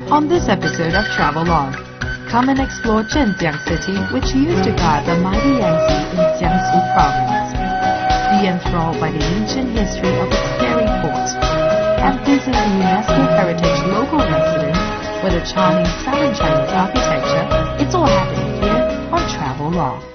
On this episode of Travelogue, come and explore Zhenjiang city, which used to guard the mighty Yangtze in Jiangsu Province. Be enthralled by the ancient history of its fairy port, and visit a UNESCO heritage local residence with a charming Southern Chinese architecture. It's all happening here on Travelogue.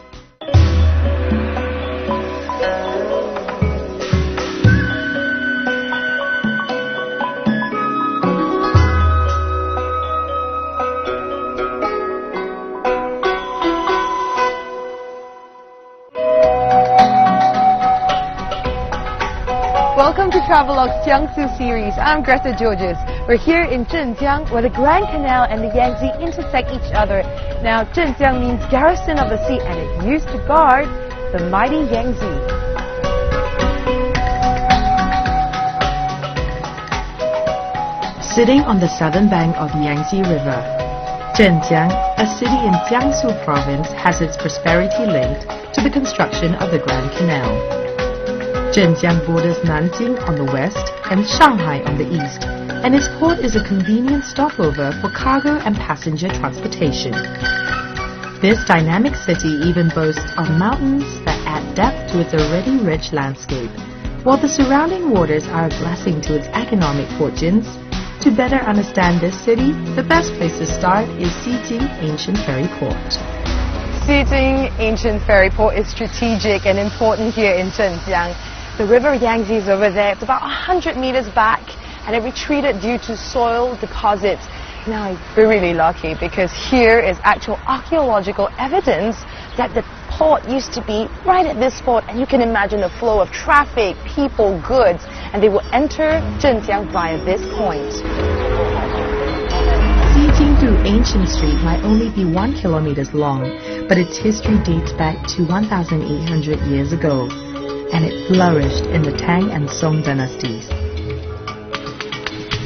Welcome to Travelogue's Jiangsu series. I'm Greta Georges. We're here in Zhenjiang, where the Grand Canal and the Yangtze intersect each other. Now, Zhenjiang means garrison of the sea, and it used to guard the mighty Yangtze. Sitting on the southern bank of the Yangtze River, Zhenjiang, a city in Jiangsu Province, has its prosperity linked to the construction of the Grand Canal. Zhenjiang borders Nanjing on the west and Shanghai on the east, and its port is a convenient stopover for cargo and passenger transportation. This dynamic city even boasts of mountains that add depth to its already rich landscape, while the surrounding waters are a blessing to its economic fortunes. To better understand this city, the best place to start is Xijing Ancient Ferry Port. Xijing Ancient Ferry Port is strategic and important here in Zhenjiang. The river Yangtze is over there. It's about 100 meters back, and it retreated due to soil deposits. Now, we're really lucky because here is actual archaeological evidence that the port used to be right at this spot, and you can imagine the flow of traffic, people, goods, and they will enter Zhenjiang via this point. Xijing through Ancient Street might only be 1 kilometer long, but its history dates back to 1,800 years ago, and it flourished in the Tang and Song dynasties.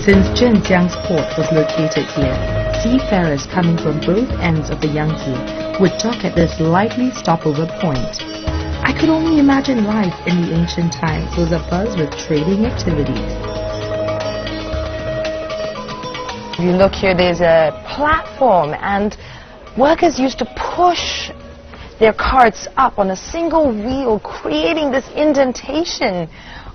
Since Zhenjiang's port was located here, seafarers coming from both ends of the Yangtze would dock at this likely stopover point. I could only imagine life in the ancient times was abuzz with trading activities. If you look here, there's a platform, and workers used to push their carts up on a single wheel, creating this indentation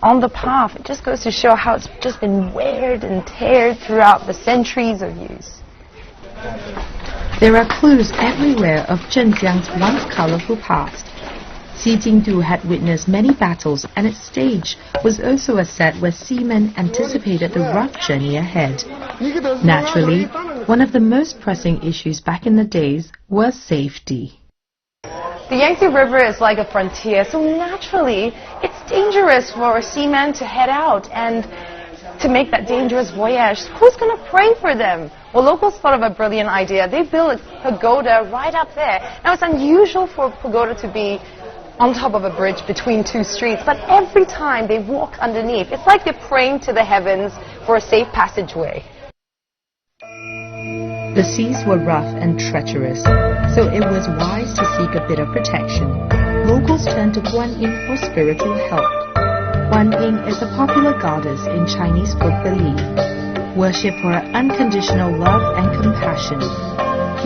on the path. It just goes to show how it's just been weared and teared throughout the centuries of use. There are clues everywhere of Zhenjiang's once colorful past. Xijing had witnessed many battles, and its stage was also a set where seamen anticipated the rough journey ahead. Naturally, one of the most pressing issues back in the days was safety. The Yangtze River is like a frontier, so naturally it's dangerous for a seaman to head out and to make that dangerous voyage. Who's going to pray for them? Well, locals thought of a brilliant idea. They built a pagoda right up there. Now, it's unusual for a pagoda to be on top of a bridge between two streets, but every time they walk underneath, it's like they're praying to the heavens for a safe passageway. The seas were rough and treacherous, so it was wise to seek a bit of protection. Locals turned to Guanyin for spiritual help. Guanyin is a popular goddess in Chinese folk belief, worshipped for her unconditional love and compassion.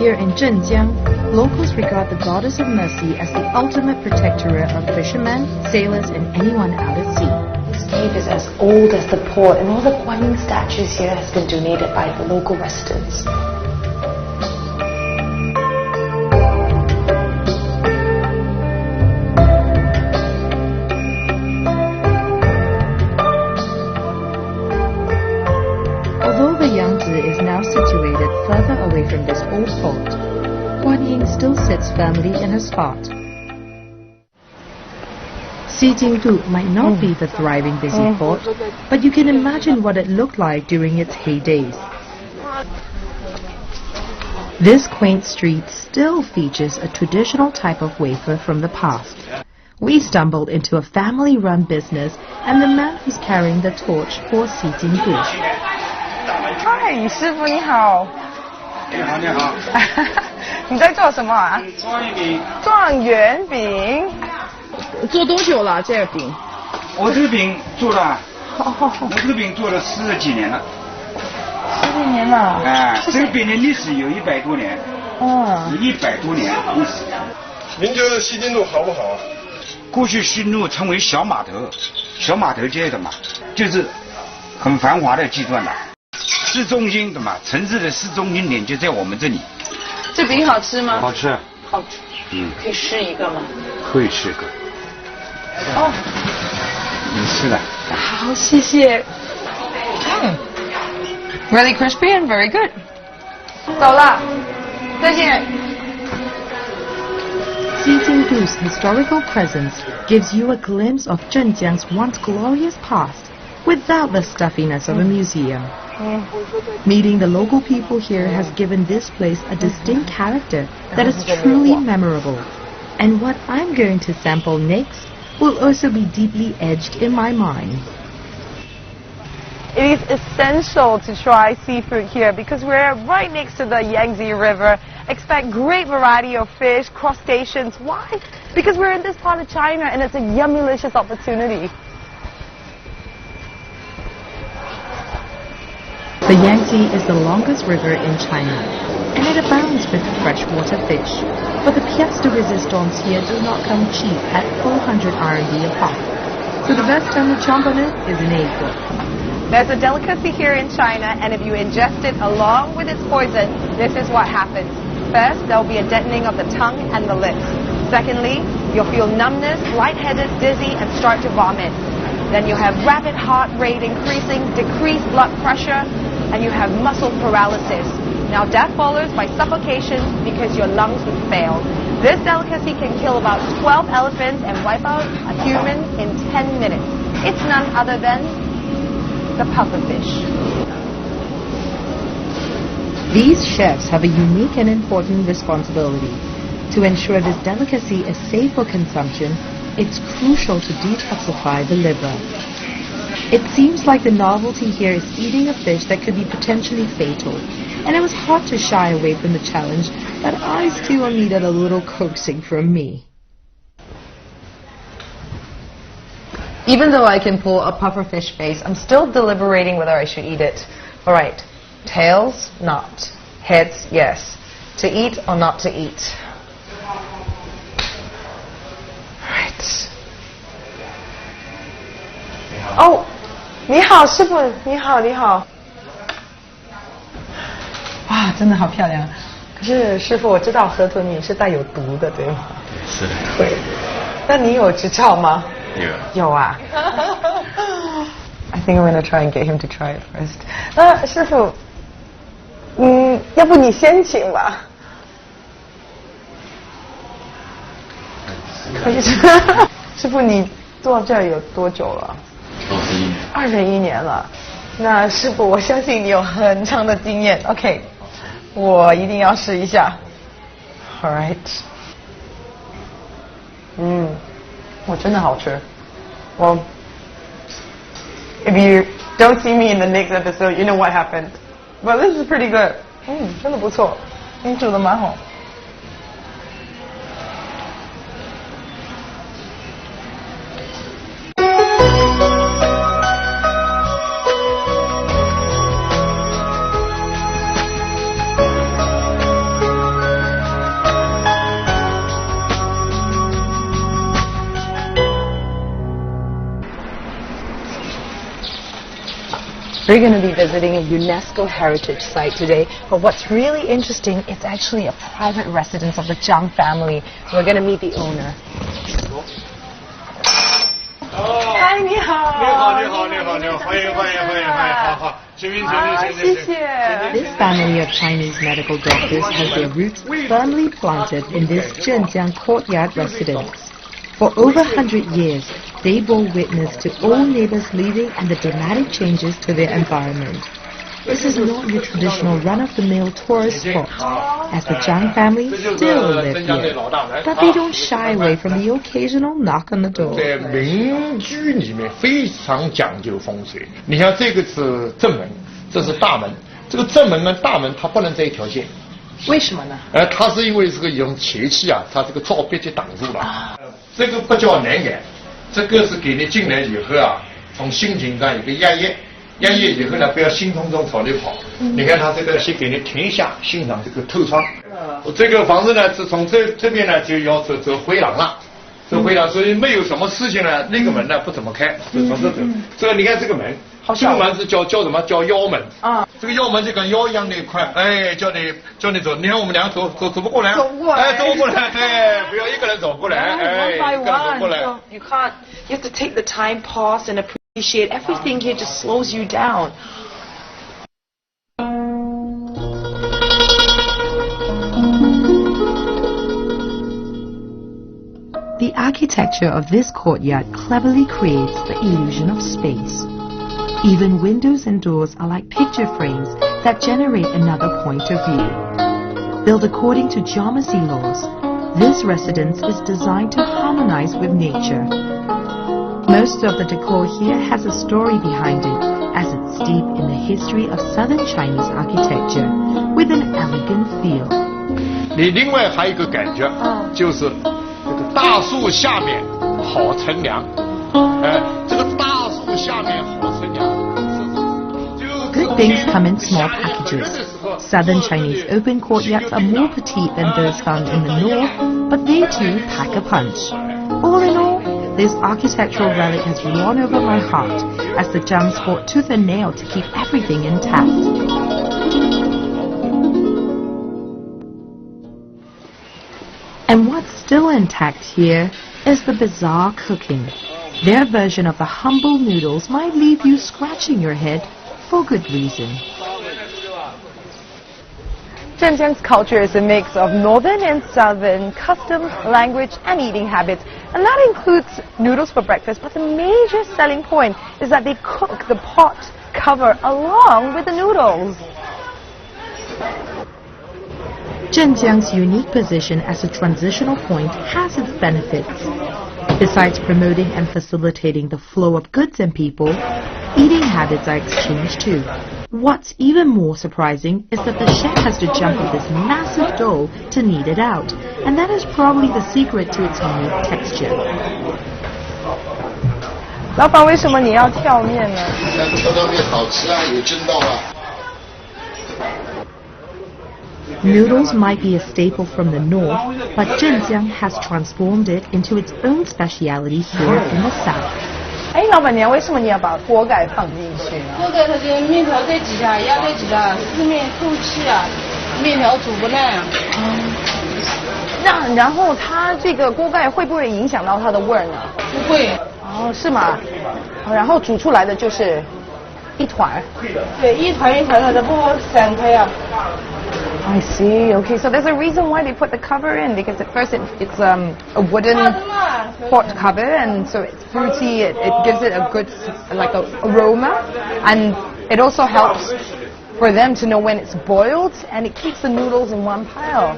Here in Zhenjiang, locals regard the goddess of mercy as the ultimate protectorate of fishermen, sailors, and anyone out at sea. This cave is as old as the port, and all the Guanyin statues here has been donated by the local residents. Although the Yangtze is now situated further away from this old port, Guanyin still sits firmly in her spot. Xijing might not be the thriving busy port, but you can imagine what it looked like during its heydays. This quaint street still features a traditional type of wafer from the past. We stumbled into a family-run business, and the man who's carrying the torch for Xijing. Hi, 师傅你好。你好，你好。你在做什么啊？状元饼。状元饼。做多久了这个饼？我这个饼做了，我这个饼做了40几年了。几年了。哎，这边的历史有100多年。100多年历史。您觉得西津路好不好啊？过去西津路称为小码头街的嘛，就是很繁华的地段的，市中心的嘛，城市的市中心点就在我们这里。这饼好吃吗？好吃。好吃。可以试一个吗？可以试个。哦。你试了。好，谢谢。Really crispy and very good. 走了，再见。Xijingdu's historical presence gives you a glimpse of Zhenjiang's once glorious past without the stuffiness of a museum. Meeting the local people here has given this place a distinct character that is truly memorable. And what I'm going to sample next will also be deeply etched in my mind. It is essential to try seafood here because we're right next to the Yangtze River. Expect great variety of fish, crustaceans. Why? Because we're in this part of China and it's a yummy-licious opportunity. The Yangtze is the longest river in China, and it abounds with freshwater fish. But the pièce de résistance here does not come cheap at 400 RMB a pop. So the best time to chomp on it is in April. There's a delicacy here in China, and if you ingest it along with its poison, this is what happens. First, there will be a deadening of the tongue and the lips. Secondly, you'll feel numbness, lightheaded, dizzy, and start to vomit. Then you'll have rapid heart rate increasing, decreased blood pressure, and you have muscle paralysis. Now, death follows by suffocation because your lungs would fail. This delicacy can kill about 12 elephants and wipe out a human in 10 minutes. It's none other than the pufferfish. These chefs have a unique and important responsibility. To ensure this delicacy is safe for consumption, it's crucial to detoxify the liver. It seems like the novelty here is eating a fish that could be potentially fatal, and it was hard to shy away from the challenge, but I still needed a little coaxing from me. Even though I can pull a pufferfish face, I'm still deliberating whether I should eat it. All right, tails, not. Heads, yes. To eat or not to eat. All right. Oh, 你好，师傅，你好，你好。哇，真的好漂亮。可是师傅，我知道河豚鱼是带有毒的，对吗？是的。对。那你有执照吗？有啊。I think I'm gonna try and get him to try it first. 师傅，要不你先请吧。可以。师傅，你做这有多久了？21年了。那师傅，我相信你有很长的经验。OK， 我一定要试一下。All right。我真的好吃。Well, if you don't see me in the next episode, you know what happened. But this is pretty good. 真的不错，你煮的蛮好。We're going to be visiting a UNESCO heritage site today, but what's really interesting, it's actually a private residence of the Jiang family. We're going to meet the owner. Hi, 你好。你好，你好，你好，你好，欢迎，欢迎，欢迎，欢迎，好好，请进，请进，请进，谢谢。 This family of Chinese medical doctors has their roots firmly planted in this Zhenjiang courtyard residence. For over 100 years, they bore witness to all neighbors leaving and the dramatic changes to their environment. This is not your traditional run-of-the-mill tourist spot, as the Jiang family still live here. But they don't shy away from the occasional knock on the door. 在民居里面非常讲究风水。你像这个是正门，这是大门。这个正门跟大门它不能在一条线。为什么呢？它是因为这个用邪气啊，它这个照壁就挡住了。这个不叫南眼，这个是给你进来以后啊，从心情上有个压抑，压抑以后呢，不要兴冲冲朝里跑。你看它这个先给你停下，欣赏这个透窗。这个房子呢是从这边呢就要走回廊了。走回廊，所以没有什么事情呢，那个门呢不怎么开，是从这走。这个你看这个门，这个门是叫什么？叫腰门啊。这个腰门就跟腰一样的宽，哎，叫你走。你看我们两个走不过来，走不过来，哎，走不过来，对，不要一个人走过来，哎，一个人走过来。You can't. You have to take the time, pause, and appreciate everything here. Just slows you down. The architecture of this courtyard cleverly creates the illusion of space. Even windows and doors are like picture frames that generate another point of view. Built according to geometry laws, this residence is designed to harmonize with nature. Most of the decor here has a story behind it, as it's steeped in the history of southern Chinese architecture with an elegant feel. 你另外还有一个感觉，就是这个大树下面好乘凉，这个大树下面好乘凉。Good things come in small packages. Southern Chinese open courtyards are more petite than those found in the north, but they too pack a punch. All in all, this architectural relic has won over my heart as the Jiangs fought tooth and nail to keep everything intact. And what's still intact here is the bizarre cooking. Their version of the humble noodles might leave you scratching your head for good reason. Zhenjiang's culture is a mix of northern and southern customs, language, and eating habits. And that includes noodles for breakfast, but the major selling point is that they cook the pot cover along with the noodles. Zhenjiang's unique position as a transitional point has its benefits. Besides promoting and facilitating the flow of goods and people, eating habits are exchanged too. What's even more surprising is that the chef has to jump with this massive dough to knead it out, and that is probably the secret to its unique texture. 老板，为什么你要跳面呢？跳到面好吃啊，有劲道啊。 Noodles might be a staple from the north, but Zhenjiang has transformed it into its own speciality here in the south. 哎，老板娘，为什么你要把锅盖放进去呢？锅盖它这个面条在底下，压在底下，四面透气啊，面条煮不烂啊。然后它这个锅盖会不会影响到它的味儿呢？不会。哦，是吗？然后煮出来的就是一团。对，一团一团的，它不好散开啊。 I see. Okay, so there's a reason why they put the cover in, because at first it's a wooden pot cover, and so it's fruity. It gives it a good aroma, and it also helps for them to know when it's boiled, and it keeps the noodles in one pile.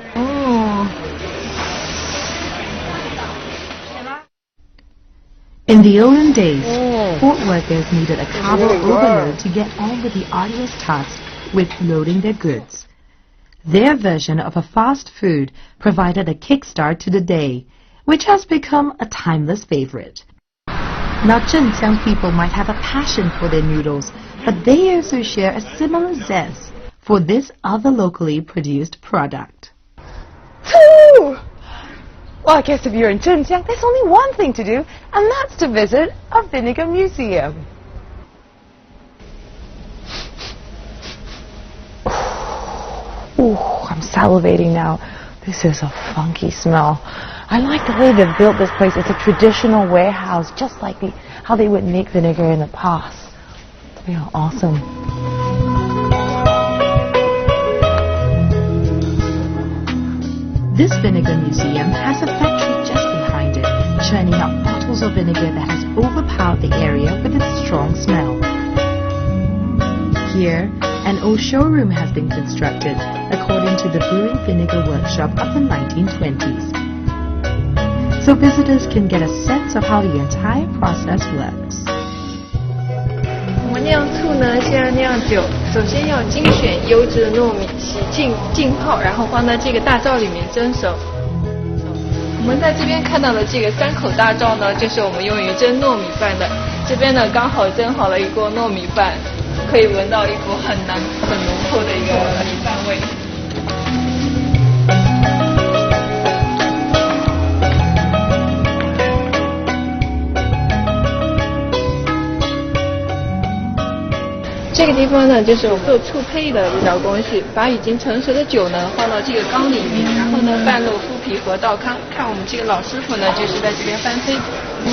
In the olden days, port workers needed a cargo overload to get on with the arduous task with loading their goods. Their version of a fast food provided a kickstart to the day, which has become a timeless favorite. Now, Zhenjiang people might have a passion for their noodles, but they also share a similar zest for this other locally produced product. Well, I guess if you're in Zhenjiang, there's only one thing to do, and that's to visit a vinegar museum. Ooh, I'm salivating now. This is a funky smell. I like the way they've built this place. It's a traditional warehouse, just like how they would make vinegar in the past. Real awesome. This vinegar museum has a factory just behind it, churning out bottles of vinegar that has overpowered the area with its strong smell. Here, an old showroom has been constructed according to the brewing vinegar workshop of the 1920s. So visitors can get a sense of how the entire process works. 我们酿醋呢，先要酿酒，首先要精选优质的糯米，洗净浸泡，然后放在这个大灶里面蒸熟。我们在这边看到的这个3口大灶呢，就是我们用于蒸糯米饭的。这边呢刚好蒸好了一锅糯米饭。可以闻到一股很浓厚的一个米饭味。这个地方呢，就是我们做醋胚的一道工序，把已经成熟的酒呢放到这个缸里面，然后呢半露麸皮和倒糠。看我们这个老师傅呢，就是在这边翻胚。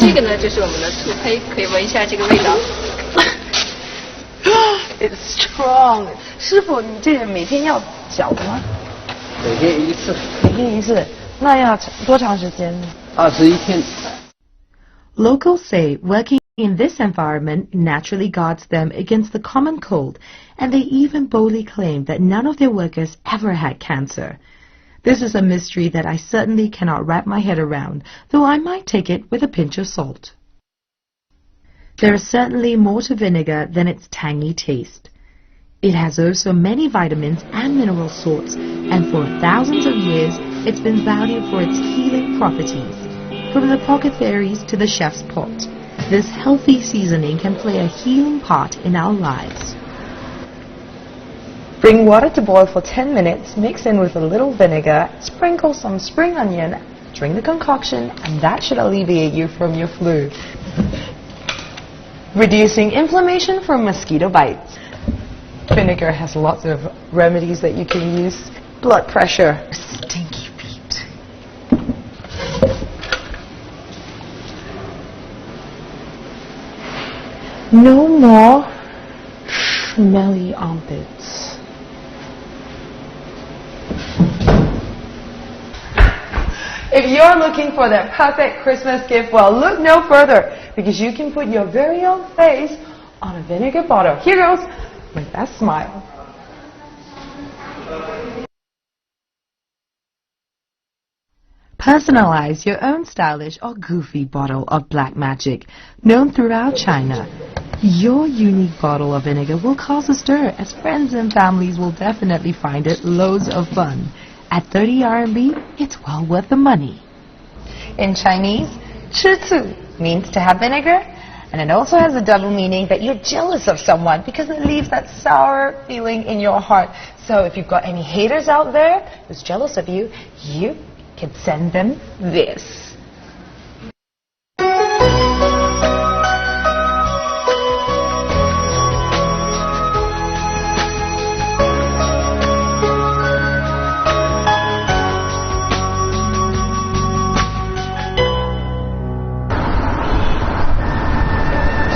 这个呢就是我们的醋胚，可以闻一下这个味道。It's strong。师傅，你这个每天要搅吗？每天一次。每天一次，那要多长时间呢？21天。Locals say working in this environment naturally guards them against the common cold, and they even boldly claim that none of their workers ever had cancer. This is a mystery that I certainly cannot wrap my head around, though I might take it with a pinch of salt. There is certainly more to vinegar than its tangy taste. It has also many vitamins and mineral salts, and for thousands of years it's been valued for its healing properties. From the apothecaries to the chef's pot, this healthy seasoning can play a healing part in our lives. Bring water to boil for 10 minutes, mix in with a little vinegar, sprinkle some spring onion, drink the concoction, and that should alleviate you from your flu. Reducing inflammation from mosquito bites. Vinegar has lots of remedies that you can use. Blood pressure. Stinky feet. No more smelly armpits. If you're looking for that perfect Christmas gift, well, look no further, because you can put your very own face on a vinegar bottle. Here goes with that smile. Personalize your own stylish or goofy bottle of black magic, known throughout China. Your unique bottle of vinegar will cause a stir, as friends and families will definitely find it loads of fun. At 30 RMB, it's well worth the money. In Chinese, 吃醋 means to have vinegar, and it also has a double meaning that you're jealous of someone because it leaves that sour feeling in your heart. So if you've got any haters out there who's jealous of you, you can send them this.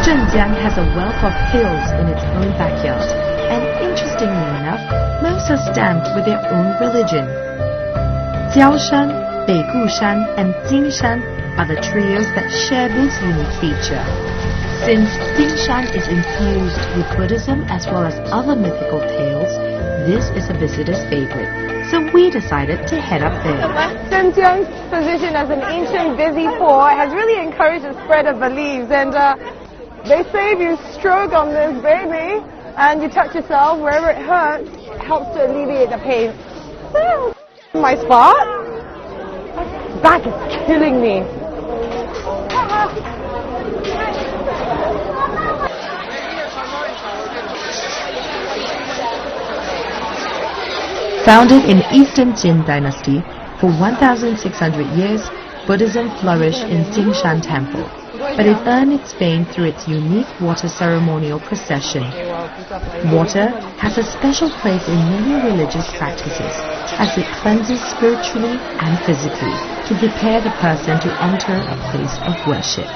Zhenjiang has a wealth of hills in its own backyard, and interestingly enough, most are stamped with their own religion. Jiaoshan, Beigushan, and Jinshan are the trios that share this unique feature. Since Jinshan is infused with Buddhism as well as other mythical tales, this is a visitor's favorite, so we decided to head up there. Zhenjiang's position as an ancient busy port has really encouraged the spread of beliefs, and they say if you stroke on this baby and you touch yourself wherever it hurts, it helps to alleviate the pain. My spot? Back is killing me. Founded in Eastern Jin dynasty, for 1,600 years, Buddhism flourished in Jinshan Temple, but it earned its fame through its unique water ceremonial procession. Water has a special place in many religious practices, as it cleanses spiritually and physically to prepare the person to enter a place of worship.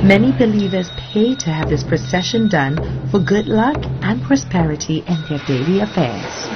Many believers pay to have this procession done for good luck and prosperity in their daily affairs.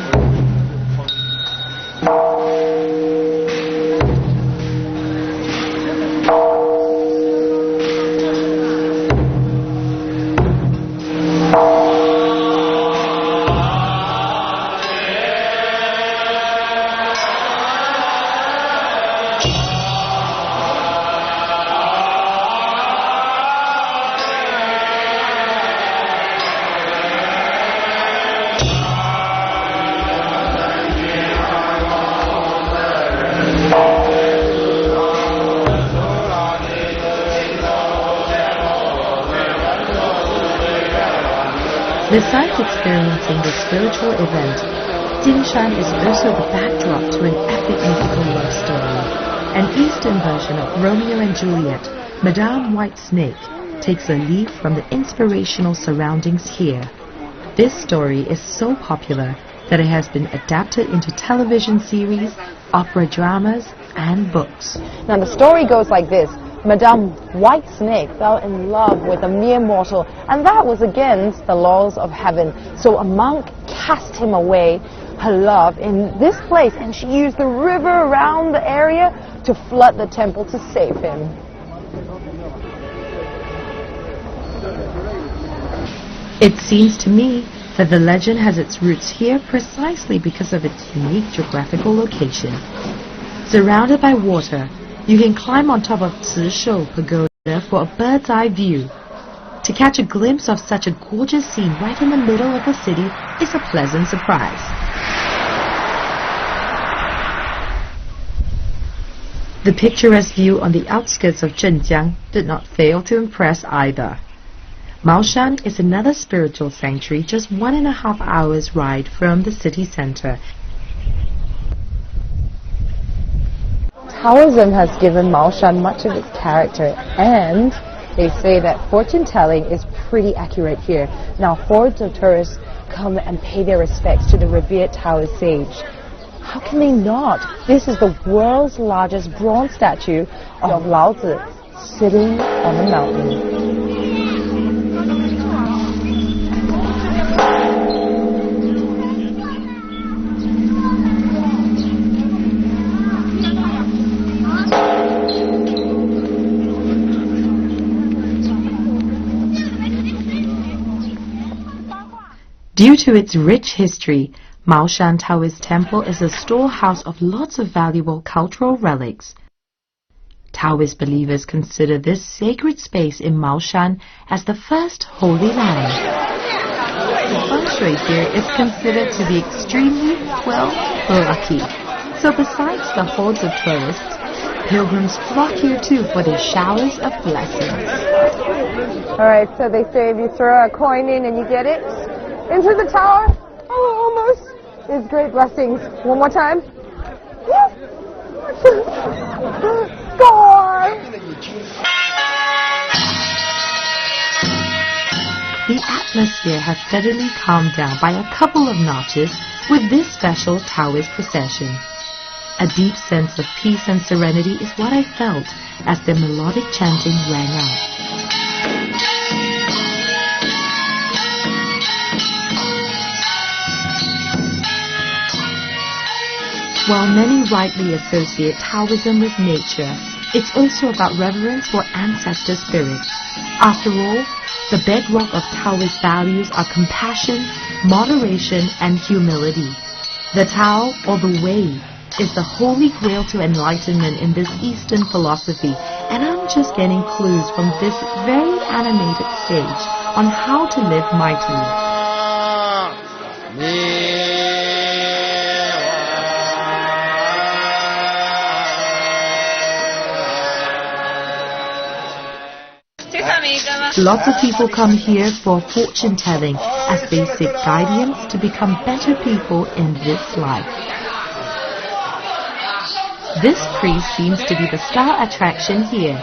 Besides experiencing the spiritual event, Jinshan is also the backdrop to an epic mythical love story. An Eastern version of Romeo and Juliet, Madame White Snake takes a leaf from the inspirational surroundings here. This story is so popular that it has been adapted into television series, opera dramas, and books. Now the story goes like this. Madame White Snake fell in love with a mere mortal, and that was against the laws of heaven. So a monk cast him away, her love, in this place, and she used the river around the area to flood the temple to save him. It seems to me that the legend has its roots here precisely because of its unique geographical location. Surrounded by water, you can climb on top of Cishou Pagoda for a bird's eye view. To catch a glimpse of such a gorgeous scene right in the middle of the city is a pleasant surprise. The picturesque view on the outskirts of Zhenjiang did not fail to impress either. Maoshan is another spiritual sanctuary just 1.5 hours ride from the city center. Taoism has given Maoshan much of its character, and they say that fortune telling is pretty accurate here. Now hordes of tourists come and pay their respects to the revered Taoist sage. How can they not? This is the world's largest bronze statue of Lao Tzu sitting on the mountain. Due to its rich history, Maoshan Taoist Temple is a storehouse of lots of valuable cultural relics. Taoist believers consider this sacred space in Maoshan as the first holy land. The feng shui here is considered to be extremely, well, lucky. So besides the hordes of tourists, pilgrims flock here too for their showers of blessings. Alright, so they say if you throw a coin in and you get it into the tower, almost, is great blessings. One more time. Yes. Score! The atmosphere has steadily calmed down by a couple of notches with this special Taoist procession. A deep sense of peace and serenity is what I felt as their melodic chanting rang out. While many rightly associate Taoism with nature, it's also about reverence for ancestor spirits. After all, the bedrock of Taoist values are compassion, moderation, and humility. The Tao, or the Way, is the holy grail to enlightenment in this Eastern philosophy, and I'm just getting clues from this very animated stage on how to live mightily. Lots of people come here for fortune telling as they seek guidance to become better people in this life. This priest seems to be the star attraction here.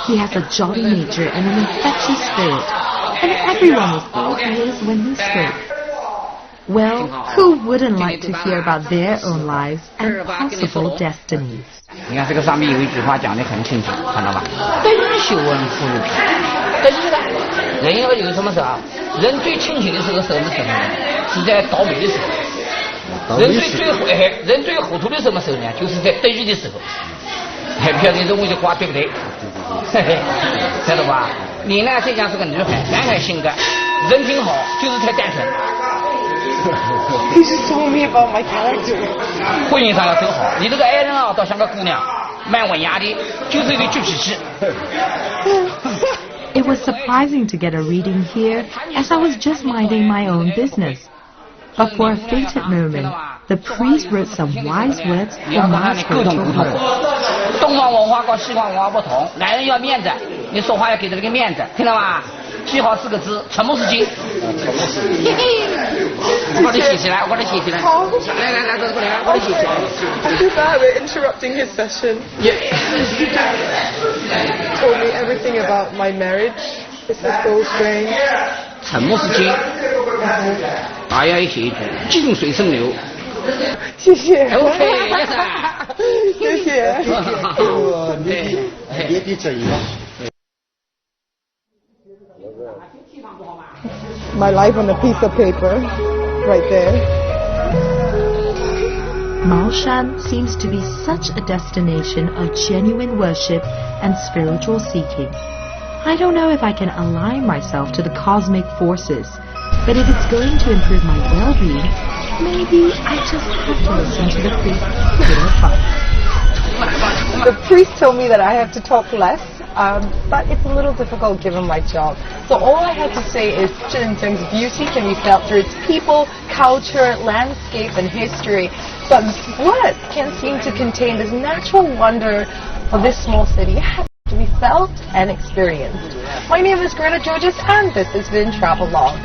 He has a jolly nature and an infectious spirit, and everyone was all ears when he spoke. Well, who wouldn't like to hear about their own lives and possible destinies? 你看这个上面有一句话讲得很清楚，看到吧？等修文富如平，等于呢，人要有什么时候？人最清醒的时候是什么时候呢？是在倒霉的时候。人最糊涂的什么时候呢？就是在得意的时候。不晓得这我的话对不对？知道吧？你呢，这样是个女孩，男孩性格，人挺好，就是太单纯。He's just told me about my character. 婚姻上要走好，你这个爱人啊，倒像个姑娘，蛮文雅的，就是一个倔脾气。It was surprising to get a reading here, as I was just minding my own business. But for a fated moment, the priest wrote some wise words for my spiritual heart. 东方文化跟西方文化不同，男人要面子，你说话要给这个面子，听到吗？记好4个字，沉默是金。我把你写起来，我把你写起来。好，来，走过来，我把你写起来。I feel bad we're interrupting his session. Yeah. Told me everything about my marriage. This is so strange. 沉默是金。大家一起一句，静水深流。谢谢。OK， 谢谢。别闭嘴了。My life on a piece of paper, right there. Maoshan seems to be such a destination of genuine worship and spiritual seeking. I don't know if I can align myself to the cosmic forces, but if it's going to improve my well-being, maybe I just have to listen to the priest's advice. The priest told me that I have to talk less, but it's a little difficult given my job. So all I had to say is Zhenjiang's beauty can be felt through its people, culture, landscape, and history. But words can't seem to contain this natural wonder of this small city. It has to be felt and experienced. My name is Greta Georges, and this has been Travelogue.